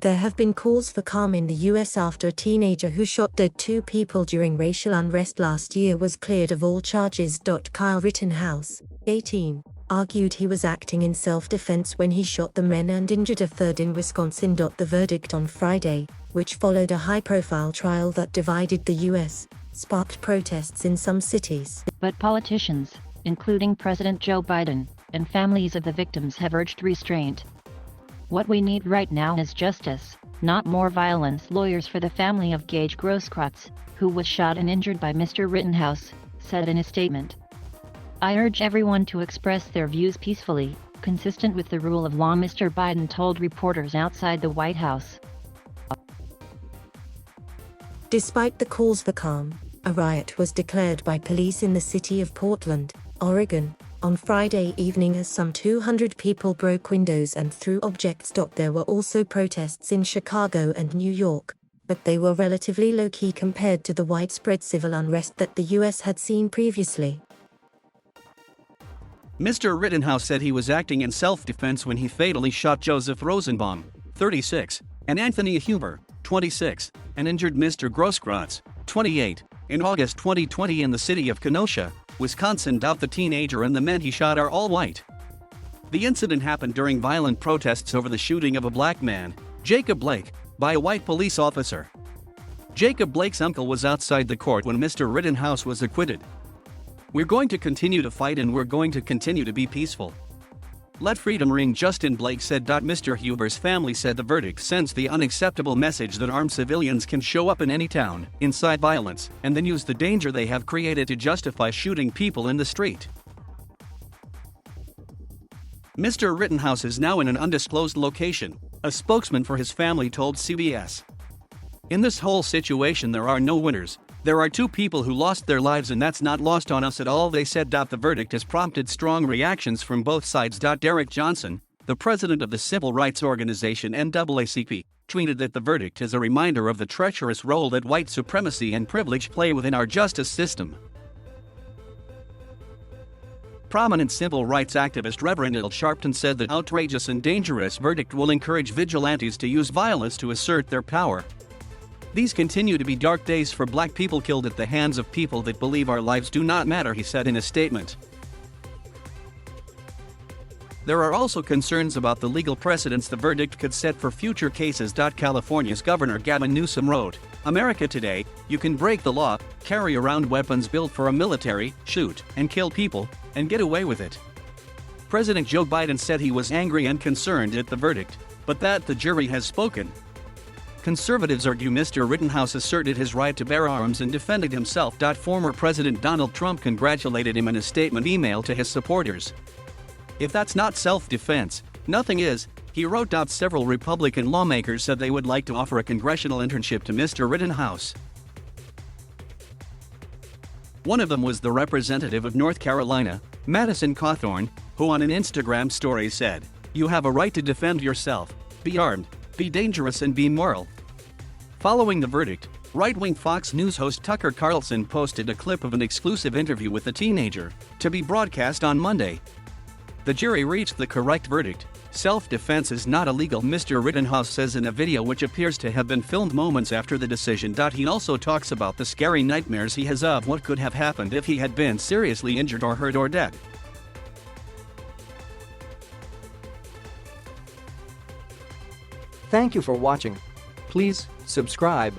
There have been calls for calm in the U.S. after a teenager who shot dead two people during racial unrest last year was cleared of all charges. Kyle Rittenhouse, 18, argued he was acting in self-defense when he shot the men and injured a third in Wisconsin. The verdict on Friday, which followed a high-profile trial that divided the U.S., sparked protests in some cities. But politicians, including President Joe Biden, and families of the victims have urged restraint. What we need right now is justice, not more violence. Lawyers for the family of Gage Grosskreutz, who was shot and injured by Mr. Rittenhouse, said in a statement, "I urge everyone to express their views peacefully, consistent with the rule of law," Mr. Biden told reporters outside the White House. Despite the calls for calm, a riot was declared by police in the city of Portland, Oregon, on Friday evening as some 200 people broke windows and threw objects. There were also protests in Chicago and New York, but they were relatively low-key compared to the widespread civil unrest that the U.S. had seen previously. Mr. Rittenhouse said he was acting in self-defense when he fatally shot Joseph Rosenbaum, 36, and Anthony Huber, 26, and injured Mr. Grosskreutz, 28, in August 2020 in the city of Kenosha, Wisconsin. The teenager and the men he shot are all white. The incident happened during violent protests over the shooting of a black man, Jacob Blake, by a white police officer. Jacob Blake's uncle was outside the court when Mr. Rittenhouse was acquitted. "We're going to continue to fight and we're going to continue to be peaceful. Let freedom ring," Justin Blake said. Mr. Huber's family said the verdict sends the unacceptable message that armed civilians can show up in any town, incite violence, and then use the danger they have created to justify shooting people in the street. Mr. Rittenhouse is now in an undisclosed location, a spokesman for his family told CBS. "In this whole situation there are no winners. There are two people who lost their lives and that's not lost on us at all," they said. The verdict has prompted strong reactions from both sides. Derek Johnson, the president of the civil rights organization NAACP, tweeted that the verdict is a reminder of the treacherous role that white supremacy and privilege play within our justice system. Prominent civil rights activist Reverend Al Sharpton said the outrageous and dangerous verdict will encourage vigilantes to use violence to assert their power. "These continue to be dark days for black people killed at the hands of people that believe our lives do not matter," he said in a statement. There are also concerns about the legal precedents the verdict could set for future cases. California's Governor Gavin Newsom wrote, "America today, you can break the law, carry around weapons built for a military, shoot and kill people, and get away with it." President Joe Biden said he was angry and concerned at the verdict, but that the jury has spoken. Conservatives argue Mr. Rittenhouse asserted his right to bear arms and defended himself. Former President Donald Trump congratulated him in a statement emailed to his supporters. "If that's not self-defense, nothing is," he wrote. Several Republican lawmakers said they would like to offer a congressional internship to Mr. Rittenhouse. One of them was the representative of North Carolina, Madison Cawthorn, who on an Instagram story said, "You have a right to defend yourself, be armed, be dangerous and be moral." Following the verdict, right-wing Fox News host Tucker Carlson posted a clip of an exclusive interview with the teenager, to be broadcast on Monday. The jury reached the correct verdict. Self-defense is not illegal, Mr. Rittenhouse says in a video which appears to have been filmed moments after the decision. He also talks about the scary nightmares he has of what could have happened if he had been seriously injured or hurt or dead. Thank you for watching. Please subscribe.